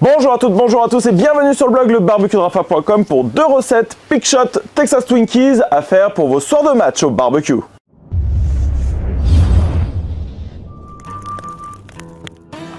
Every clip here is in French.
Bonjour à toutes, bonjour à tous et bienvenue sur le blog lebarbecuedrafa.com pour 2 recettes Pick Shot Texas Twinkies à faire pour vos soirs de match au barbecue.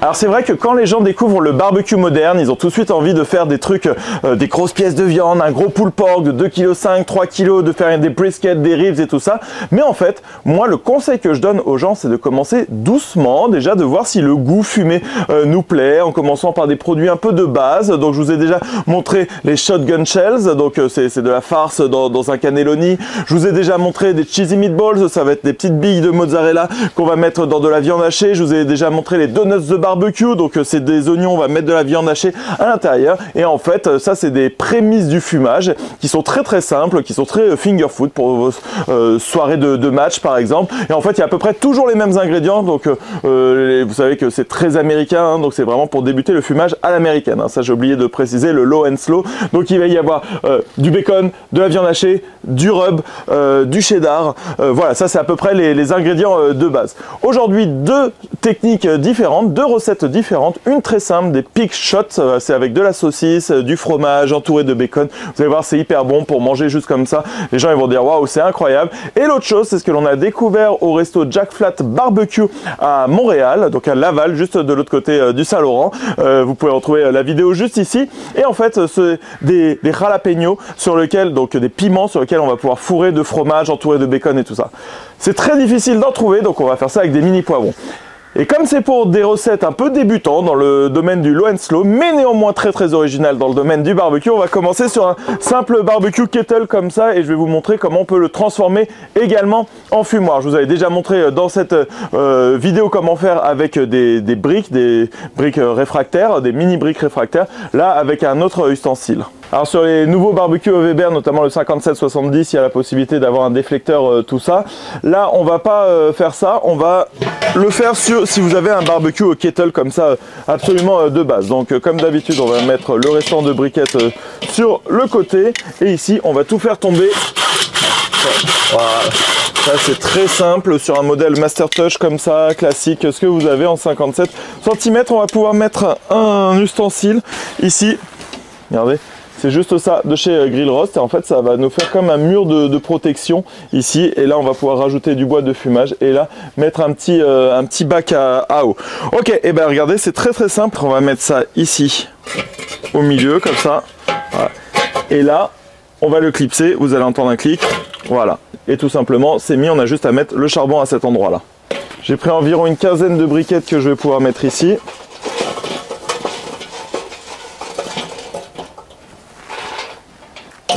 Alors c'est vrai que quand les gens découvrent le barbecue moderne, ils ont tout de suite envie de faire des trucs, des grosses pièces de viande, un gros pulled pork de 2,5 kg, 3 kg, de faire des briskets, des ribs et tout ça. Mais en fait, moi le conseil que je donne aux gens, c'est de commencer doucement, déjà de voir si le goût fumé nous plaît, en commençant par des produits un peu de base. Donc je vous ai déjà montré les shotgun shells, donc c'est de la farce dans un cannelloni. Je vous ai déjà montré des cheesy meatballs, ça va être des petites billes de mozzarella qu'on va mettre dans de la viande hachée. Je vous ai déjà montré les donuts de barbecue, donc c'est des oignons, on va mettre de la viande hachée à l'intérieur et en fait ça c'est des prémices du fumage qui sont très simples, qui sont très finger food pour vos soirées de match par exemple. Et en fait il y a à peu près toujours les mêmes ingrédients, donc vous savez que c'est très américain, hein, donc c'est vraiment pour débuter le fumage à l'américaine, hein. Ça j'ai oublié de préciser, le low and slow. Donc il va y avoir du bacon, de la viande hachée, du rub, du cheddar, voilà, ça c'est à peu près les ingrédients de base. Aujourd'hui deux techniques différentes, deux recettes différentes, une très simple, des Pick Shots, c'est avec de la saucisse, du fromage entouré de bacon. Vous allez voir, c'est hyper bon pour manger juste comme ça. Les gens ils vont dire waouh, c'est incroyable. Et l'autre chose, c'est ce que l'on a découvert au resto Jack Flat Barbecue à Montréal, donc à Laval, juste de l'autre côté du Saint-Laurent. Vous pouvez retrouver la vidéo juste ici. Et en fait, c'est des jalapenos sur lesquels, donc des piments sur lesquels on va pouvoir fourrer de fromage entouré de bacon et tout ça. C'est très difficile d'en trouver, donc on va faire ça avec des mini poivrons. Et comme c'est pour des recettes un peu débutants dans le domaine du low and slow, mais néanmoins très original dans le domaine du barbecue, on va commencer sur un simple barbecue kettle comme ça et je vais vous montrer comment on peut le transformer également en fumoir. Je vous avais déjà montré dans cette vidéo comment faire avec des briques réfractaires, des mini briques réfractaires, là avec un autre ustensile. Alors sur les nouveaux barbecues Weber, notamment le 5770, il y a la possibilité d'avoir un déflecteur, tout ça. Là, on va pas faire ça, on va le faire si vous avez un barbecue au kettle comme ça, absolument de base. Donc comme d'habitude, on va mettre le restant de briquettes sur le côté. Et ici, on va tout faire tomber. Voilà. Ça c'est très simple, sur un modèle Master Touch comme ça, classique, ce que vous avez en 57 cm. On va pouvoir mettre un ustensile ici, regardez. C'est juste ça de chez Grill Roast et en fait ça va nous faire comme un mur de protection ici et là on va pouvoir rajouter du bois de fumage et là mettre un petit bac à eau. Ok, et ben regardez, c'est très simple, on va mettre ça ici au milieu comme ça, voilà. Et là on va le clipser, vous allez entendre un clic, voilà, et tout simplement c'est mis, on a juste à mettre le charbon à cet endroit là. J'ai pris environ une quinzaine de briquettes que je vais pouvoir mettre ici.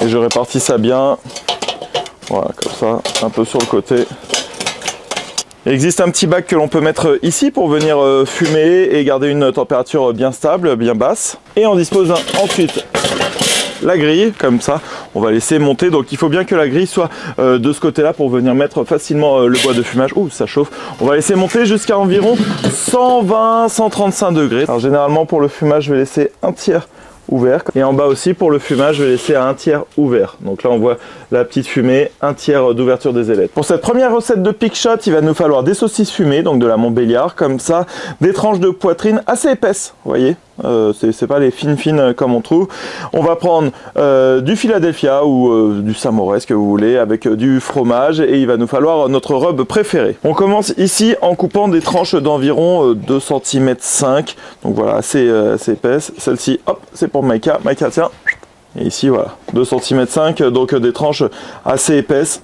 Et je répartis ça bien, voilà, comme ça, un peu sur le côté. Il existe un petit bac que l'on peut mettre ici pour venir fumer et garder une température bien stable, bien basse. Et on dispose ensuite la grille, comme ça, on va laisser monter. Donc il faut bien que la grille soit de ce côté-là pour venir mettre facilement le bois de fumage. Ouh, ça chauffe. On va laisser monter jusqu'à environ 120-135 degrés. Alors généralement pour le fumage, je vais laisser un tiers ouvert et en bas aussi pour le fumage je vais laisser à un tiers ouvert. Donc là on voit la petite fumée, un tiers d'ouverture des ailettes. Pour cette première recette de Pick Shot, il va nous falloir des saucisses fumées, donc de la Montbéliard comme ça, des tranches de poitrine assez épaisses, vous voyez, c'est pas les fines comme on trouve. On va prendre du Philadelphia ou du Samouraï, ce que vous voulez, avec du fromage et il va nous falloir notre rub préféré. On commence ici en coupant des tranches d'environ 2 cm 5, donc voilà, assez épaisse. Celle-ci, hop, c'est pour Maïka. Maïka, tiens. Et ici, voilà, 2 cm 5, donc des tranches assez épaisses.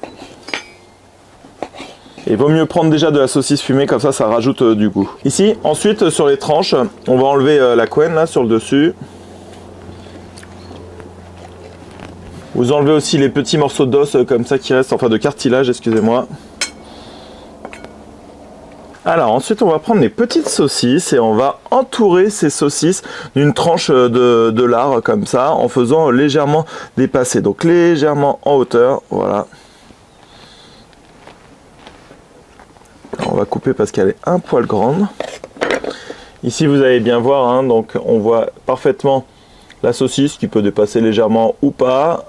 Et vaut mieux prendre déjà de la saucisse fumée, comme ça, ça rajoute du goût. Ici, ensuite, sur les tranches, on va enlever la couenne, là, sur le dessus. Vous enlevez aussi les petits morceaux d'os, comme ça, qui restent, enfin de cartilage, excusez-moi. Alors ensuite on va prendre les petites saucisses et on va entourer ces saucisses d'une tranche de lard comme ça en faisant légèrement dépasser, donc légèrement en hauteur, voilà. Alors, on va couper parce qu'elle est un poil grande. Ici vous allez bien voir, hein, donc on voit parfaitement la saucisse qui peut dépasser légèrement ou pas.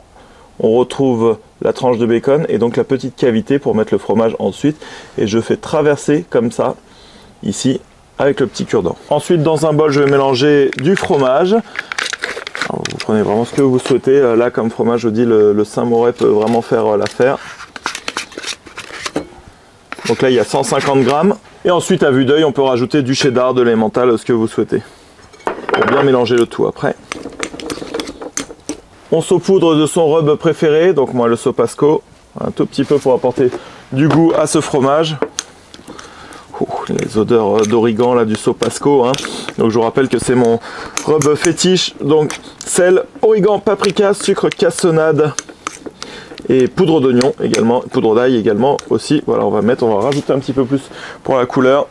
On retrouve la tranche de bacon et donc la petite cavité pour mettre le fromage ensuite. Et je fais traverser comme ça, ici, avec le petit cure-dent. Ensuite, dans un bol, je vais mélanger du fromage. Alors, vous prenez vraiment ce que vous souhaitez. Là, comme fromage, je vous dis, le Saint-Moré peut vraiment faire l'affaire. Donc là, il y a 150 grammes. Et ensuite, à vue d'œil, on peut rajouter du cheddar, de l'emmental, ce que vous souhaitez. Pour bien mélanger le tout après. On saupoudre de son rub préféré, donc moi le Sopasco, un tout petit peu pour apporter du goût à ce fromage. Les odeurs d'origan là du Sopasco, hein. Donc je vous rappelle que c'est mon rub fétiche, donc sel, origan, paprika, sucre cassonade et poudre d'oignon également, poudre d'ail également aussi. Voilà, on va rajouter un petit peu plus pour la couleur.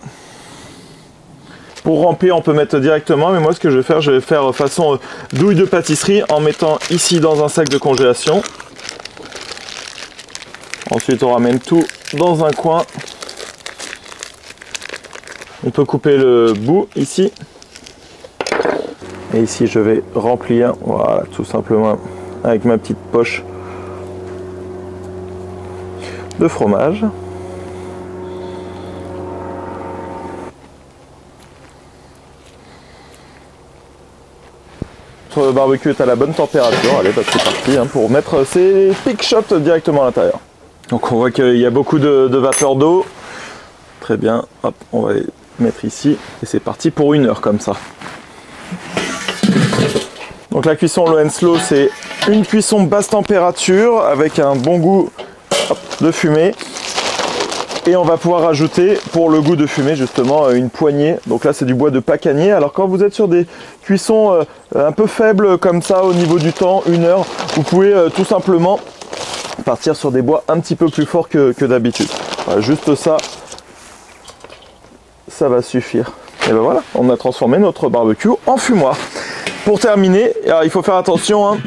Pour remplir, on peut mettre directement, mais moi ce que je vais faire façon douille de pâtisserie en mettant ici dans un sac de congélation. Ensuite, on ramène tout dans un coin. On peut couper le bout ici. Et ici, je vais remplir, voilà, tout simplement avec ma petite poche de fromage. Le barbecue est à la bonne température, allez, bah, c'est parti hein, pour mettre ces pick shots directement à l'intérieur. Donc on voit qu'il y a beaucoup de vapeur d'eau. Très bien, hop, on va les mettre ici et c'est parti pour 1 heure comme ça. Donc la cuisson low and slow, c'est une cuisson basse température avec un bon goût de fumée. Et on va pouvoir rajouter pour le goût de fumée justement une poignée. Donc là c'est du bois de pacanier. Alors quand vous êtes sur des cuissons un peu faibles comme ça au niveau du temps, 1 heure, vous pouvez tout simplement partir sur des bois un petit peu plus forts que d'habitude. Voilà, juste ça, ça va suffire. Et ben voilà, on a transformé notre barbecue en fumoir. Pour terminer, alors il faut faire attention, hein.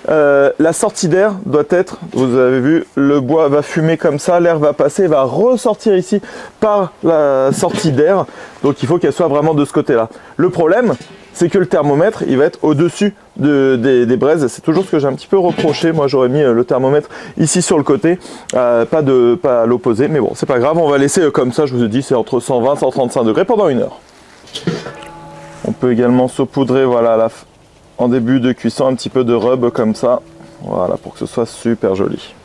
La sortie d'air doit être, vous avez vu, le bois va fumer comme ça, l'air va passer, va ressortir ici par la sortie d'air. Donc il faut qu'elle soit vraiment de ce côté-là. Le problème, c'est que le thermomètre, il va être au-dessus des braises. C'est toujours ce que j'ai un petit peu reproché. Moi, j'aurais mis le thermomètre ici sur le côté, pas à l'opposé. Mais bon, c'est pas grave, on va laisser comme ça. Je vous ai dit, c'est entre 120 et 135 degrés pendant 1 heure. On peut également saupoudrer, voilà, en début de cuisson, un petit peu de rub comme ça, voilà, pour que ce soit super joli.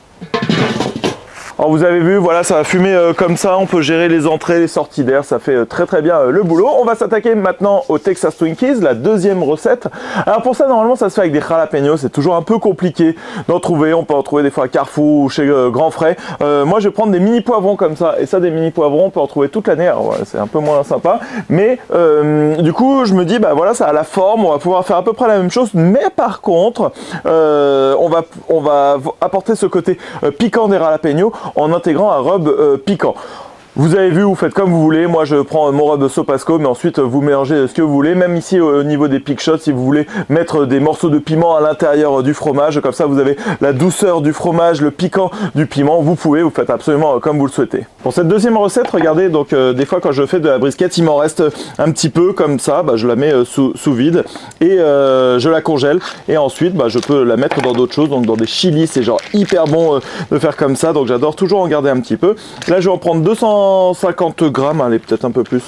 Alors vous avez vu, voilà, ça va fumer comme ça, on peut gérer les entrées, les sorties d'air, ça fait très bien le boulot. On va s'attaquer maintenant au Texas Twinkies, la deuxième recette. Alors pour ça, normalement, ça se fait avec des jalapenos, c'est toujours un peu compliqué d'en trouver, on peut en trouver des fois à Carrefour ou chez Grand Frais. Moi, je vais prendre des mini poivrons comme ça, et ça, des mini poivrons, on peut en trouver toute l'année, alors voilà, c'est un peu moins sympa, mais du coup, je me dis, bah voilà, ça a la forme, on va pouvoir faire à peu près la même chose, mais par contre, on va apporter ce côté piquant des jalapenos en intégrant un rub piquant. Vous avez vu, vous faites comme vous voulez. Moi, je prends mon rub Sopasco, mais ensuite, vous mélangez ce que vous voulez. Même ici, au niveau des pick shots, si vous voulez mettre des morceaux de piment à l'intérieur du fromage, comme ça, vous avez la douceur du fromage, le piquant du piment. Vous pouvez, vous faites absolument comme vous le souhaitez. Pour cette deuxième recette, regardez, donc des fois, quand je fais de la brisquette, il m'en reste un petit peu comme ça. Bah, je la mets sous vide et je la congèle. Et ensuite, bah, je peux la mettre dans d'autres choses, donc dans des chilis. C'est genre hyper bon de faire comme ça. Donc, j'adore toujours en garder un petit peu. Là, je vais en prendre 250 grammes, allez, peut-être un peu plus,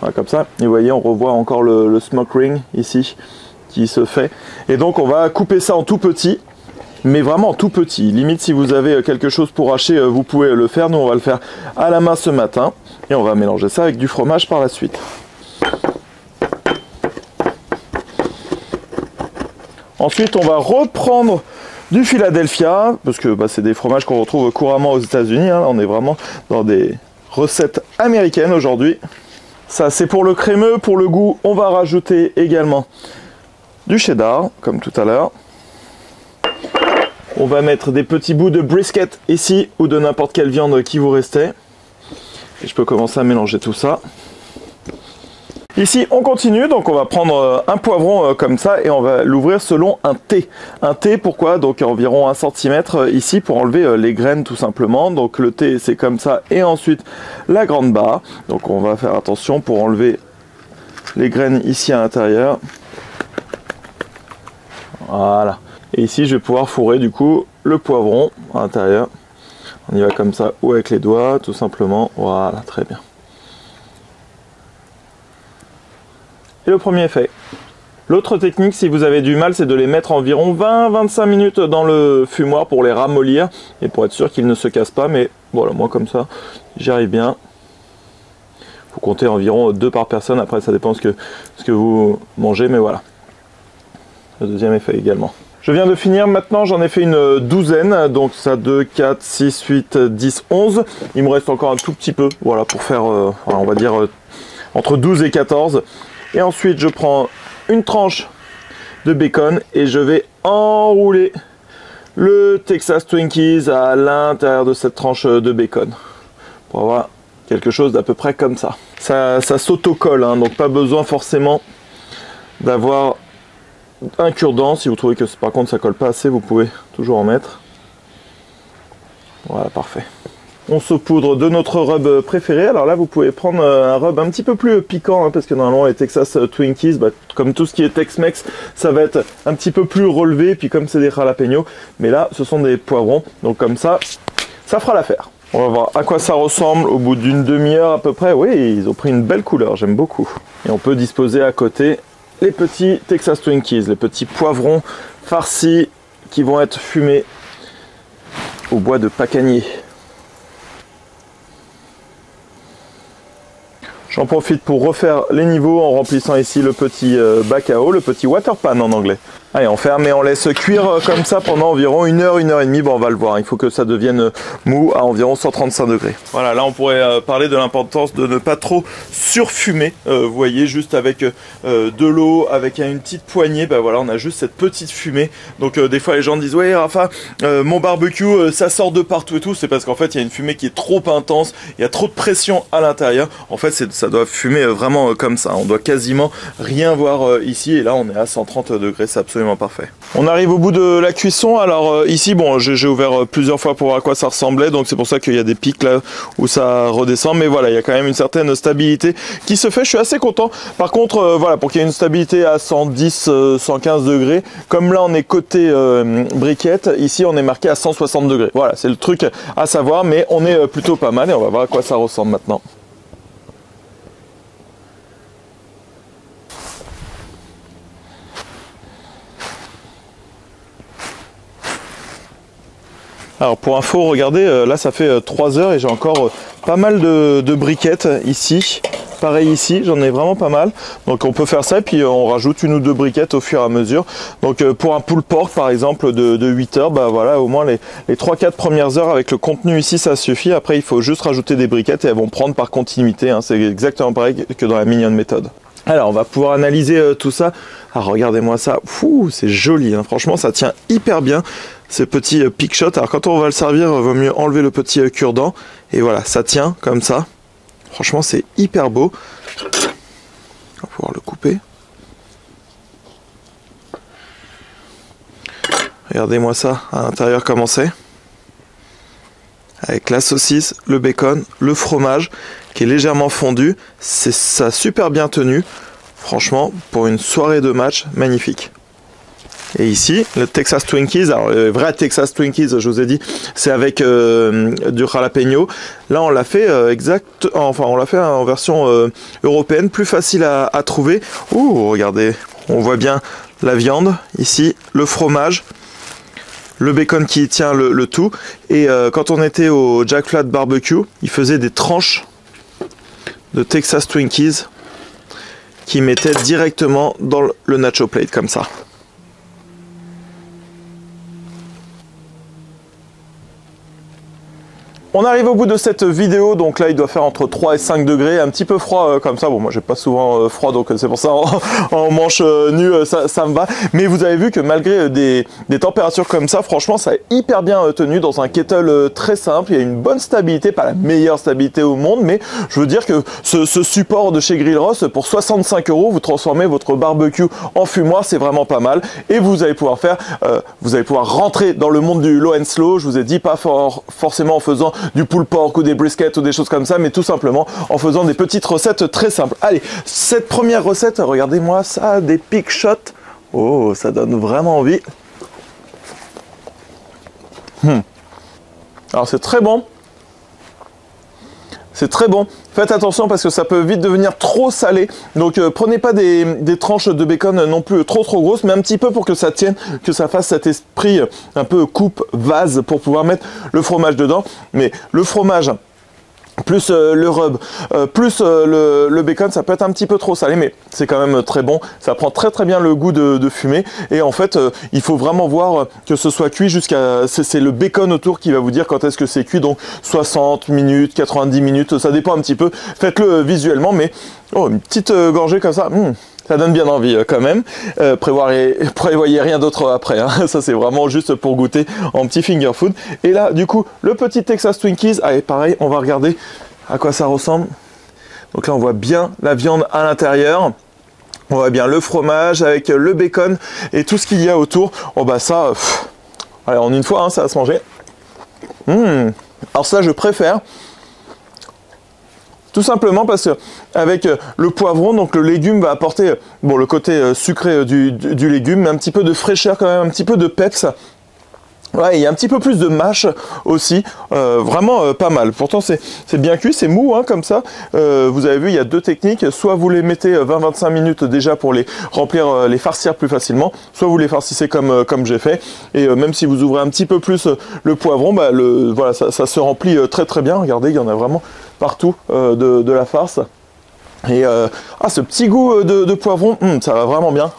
voilà, comme ça. Et vous voyez, on revoit encore le smoke ring ici qui se fait. Et donc on va couper ça en tout petit, mais vraiment en tout petit. Limite, si vous avez quelque chose pour hacher, vous pouvez le faire. Nous, on va le faire à la main ce matin et on va mélanger ça avec du fromage par la suite. Ensuite, on va reprendre du Philadelphia, parce que bah, c'est des fromages qu'on retrouve couramment aux États-Unis, hein. On est vraiment dans des recettes américaines aujourd'hui. Ça, c'est pour le crémeux. Pour le goût, on va rajouter également du cheddar, comme tout à l'heure. On va mettre des petits bouts de brisket ici, ou de n'importe quelle viande qui vous restait. Et je peux commencer à mélanger tout ça. Ici, on continue, donc on va prendre un poivron comme ça et on va l'ouvrir selon un T. Un T, pourquoi? Donc environ 1 cm ici pour enlever les graines tout simplement. Donc le T, c'est comme ça et ensuite la grande barre. Donc on va faire attention pour enlever les graines ici à l'intérieur. Voilà. Et ici, je vais pouvoir fourrer du coup le poivron à l'intérieur. On y va comme ça ou avec les doigts, tout simplement. Voilà, très bien. Et le premier est fait. L'autre technique, si vous avez du mal, c'est de les mettre environ 20-25 minutes dans le fumoir pour les ramollir et pour être sûr qu'ils ne se cassent pas. Mais voilà, moi comme ça, j'y arrive bien. Il faut compter environ 2 par personne. Après, ça dépend ce que vous mangez, mais voilà. Le deuxième est fait également. Je viens de finir maintenant, j'en ai fait une douzaine. Donc ça 2, 4, 6, 8, 10, 11. Il me reste encore un tout petit peu, voilà, pour faire, on va dire, entre 12 et 14. Et ensuite, je prends une tranche de bacon et je vais enrouler le Texas Twinkies à l'intérieur de cette tranche de bacon pour avoir quelque chose d'à peu près comme ça. Ça s'auto-colle, hein, donc pas besoin forcément d'avoir un cure-dent. Si vous trouvez que par contre ça colle pas assez, vous pouvez toujours en mettre. Voilà, parfait. On saupoudre de notre rub préféré. Alors là, vous pouvez prendre un rub un petit peu plus piquant, hein, parce que normalement les Texas Twinkies, comme tout ce qui est Tex-Mex, ça va être un petit peu plus relevé, puis comme c'est des jalapenos, mais là, ce sont des poivrons, donc comme ça fera l'affaire. On va voir à quoi ça ressemble au bout d'une demi-heure à peu près. Oui, ils ont pris une belle couleur, j'aime beaucoup. Et on peut disposer à côté les petits Texas Twinkies, les petits poivrons farcis qui vont être fumés au bois de pacanier. J'en profite pour refaire les niveaux en remplissant ici le petit bac à eau, le petit water pan en anglais. Allez, on ferme et on laisse cuire comme ça pendant environ 1 heure, 1 heure et demie. Bon, on va le voir, il faut que ça devienne mou à environ 135 degrés. Voilà, là on pourrait parler de l'importance de ne pas trop surfumer. Vous voyez, juste avec de l'eau, avec une petite poignée, voilà, on a juste cette petite fumée. Donc des fois les gens disent, ouais Rafa, mon barbecue, ça sort de partout et tout. C'est parce qu'en fait, il y a une fumée qui est trop intense, il y a trop de pression à l'intérieur. En fait, ça doit fumer vraiment comme ça. On doit quasiment rien voir ici. Et là, on est à 130 degrés, c'est absolument parfait. On arrive au bout de la cuisson. Alors ici, bon, j'ai ouvert plusieurs fois pour voir à quoi ça ressemblait, donc c'est pour ça qu'il y a des pics là où ça redescend, mais voilà, il y a quand même une certaine stabilité qui se fait. Je suis assez content. Par contre, voilà, pour qu'il y ait une stabilité à 110, 115 degrés, comme là on est côté briquette, ici on est marqué à 160 degrés. Voilà, c'est le truc à savoir, mais on est plutôt pas mal et on va voir à quoi ça ressemble maintenant. Alors pour info, regardez, là ça fait 3 heures et j'ai encore pas mal de briquettes ici. Pareil ici, j'en ai vraiment pas mal. Donc on peut faire ça et puis on rajoute 1 ou 2 briquettes au fur et à mesure. Donc pour un pulled pork par exemple de 8 heures, voilà, au moins les 3-4 premières heures avec le contenu ici ça suffit. Après il faut juste rajouter des briquettes et elles vont prendre par continuité, hein. C'est exactement pareil que dans la Minion méthode. Alors on va pouvoir analyser tout ça. Alors regardez-moi ça, c'est joli, hein. Franchement ça tient hyper bien. Ces petits pick shots. Alors quand on va le servir, il vaut mieux enlever le petit cure-dent. Et voilà, ça tient comme ça. Franchement, c'est hyper beau. On va pouvoir le couper. Regardez-moi ça à l'intérieur comment c'est. Avec la saucisse, le bacon, le fromage qui est légèrement fondu. Ça a super bien tenu. Franchement, pour une soirée de match, magnifique. Et ici, le Texas Twinkies, alors le vrai Texas Twinkies, je vous ai dit, c'est avec du jalapeno. Là, on l'a fait on l'a fait en version européenne, plus facile à trouver. Ouh, regardez, on voit bien la viande ici, le fromage, le bacon qui tient le tout. Et quand on était au Jack Flat Barbecue, il faisait des tranches de Texas Twinkies qui mettaient directement dans le nacho plate comme ça. On arrive au bout de cette vidéo, donc là il doit faire entre 3 et 5 degrés, un petit peu froid comme ça. Bon, moi j'ai pas souvent froid, donc c'est pour ça en manche nue ça me va. Mais vous avez vu que malgré des températures comme ça, franchement ça est hyper bien tenu dans un kettle très simple. Il y a une bonne stabilité, pas la meilleure stabilité au monde, mais je veux dire que ce support de chez Grill Ross, pour 65 €, vous transformez votre barbecue en fumoir, c'est vraiment pas mal. Et vous allez pouvoir rentrer dans le monde du low and slow. Je vous ai dit, pas forcément en faisant du pulled pork ou des briskets ou des choses comme ça, mais tout simplement en faisant des petites recettes très simples. Allez, cette première recette, regardez-moi ça, des pick shots. Oh, ça donne vraiment envie. Alors c'est très bon. c'est très bon. Faites attention parce que ça peut vite devenir trop salé. Donc prenez pas des tranches de bacon non plus trop grosses, mais un petit peu pour que ça tienne, que ça fasse cet esprit un peu coupe vase pour pouvoir mettre le fromage dedans. Mais le fromage plus le rub, plus le bacon, ça peut être un petit peu trop salé, mais c'est quand même très bon. Ça prend très bien le goût de fumée. Et en fait, il faut vraiment voir que ce soit cuit jusqu'à... C'est le bacon autour qui va vous dire quand est-ce que c'est cuit. Donc 60 minutes, 90 minutes, ça dépend un petit peu. Faites-le visuellement, mais une petite gorgée comme ça... ça donne bien envie quand même. Prévoyez rien d'autre après. Hein. Ça, c'est vraiment juste pour goûter en petit finger food. Et là, du coup, le petit Texas Twinkies. Allez, pareil, on va regarder à quoi ça ressemble. Donc là, on voit bien la viande à l'intérieur. On voit bien le fromage avec le bacon et tout ce qu'il y a autour. Oh bah ça, allez, en une fois, hein, ça va se manger. Alors ça, je préfère. Tout simplement parce que avec le poivron, donc le légume va apporter le côté sucré du légume, mais un petit peu de fraîcheur quand même, un petit peu de peps. Ouais, il y a un petit peu plus de mâche aussi, vraiment pas mal. Pourtant c'est bien cuit, c'est mou hein, comme ça. Vous avez vu, il y a deux techniques. Soit vous les mettez 20-25 minutes déjà pour les remplir, les farcir plus facilement. Soit vous les farcissez comme j'ai fait. Et même si vous ouvrez un petit peu plus le poivron, bah, voilà, ça se remplit très bien. Regardez, il y en a vraiment partout de la farce. Et ce petit goût de poivron, ça va vraiment bien.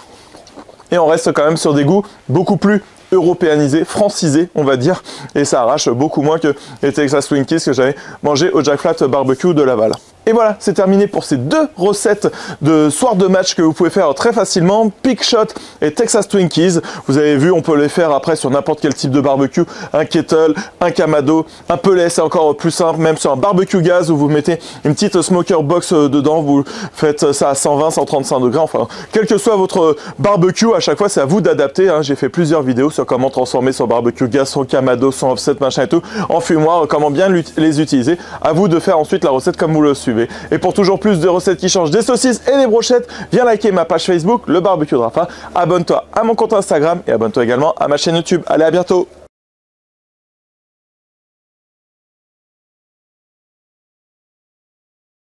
Et on reste quand même sur des goûts beaucoup plus européanisé, francisé, on va dire, et ça arrache beaucoup moins que les Texas Twinkies que j'avais mangé au Jack Flat Barbecue de Laval. Et voilà, c'est terminé pour ces deux recettes de soir de match que vous pouvez faire très facilement, Pick Shot et Texas Twinkies. Vous avez vu, on peut les faire après sur n'importe quel type de barbecue, un kettle, un kamado, un pellet, c'est encore plus simple, même sur un barbecue gaz où vous mettez une petite smoker box dedans, vous faites ça à 120, 135 degrés, enfin, quel que soit votre barbecue, à chaque fois c'est à vous d'adapter, hein. J'ai fait plusieurs vidéos sur comment transformer son barbecue gaz, son kamado, son offset, machin et tout, en fumoir, comment bien les utiliser. À vous de faire ensuite la recette comme vous le suivez. Et pour toujours plus de recettes qui changent des saucisses et des brochettes, viens liker ma page Facebook, le barbecue de Rafa, abonne-toi à mon compte Instagram et abonne-toi également à ma chaîne YouTube. Allez, à bientôt!